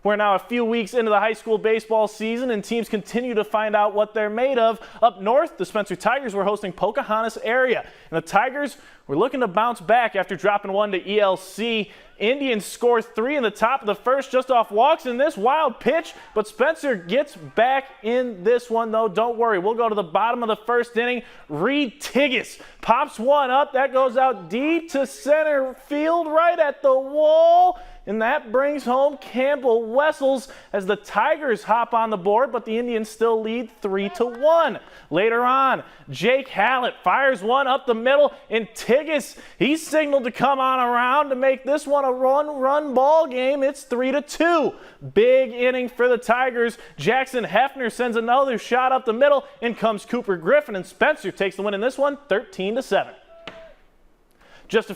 We're now a few weeks into the high school baseball season, and teams continue to find out what they're made of. Up north, the Spencer Tigers were hosting Pocahontas area, and the Tigers were looking to bounce back after dropping one to ELC. Indians score 3 in the top of the first just off walks in this wild pitch, but Spencer gets back in this one, though. Don't worry, we'll go to the bottom of the first inning. Reed Tiggis pops one up. That goes out deep to center field, right at the wall. And that brings home Campbell Wessels as the Tigers hop on the board, but the Indians still lead 3-1. Later on, Jake Hallett fires one up the middle, and Tiggis, he's signaled to come on around to make this one a run ball game. It's 3-2. Big inning for the Tigers. Jackson Hefner sends another shot up the middle, and comes Cooper Griffin, and Spencer takes the win in this one, 13-7. Just a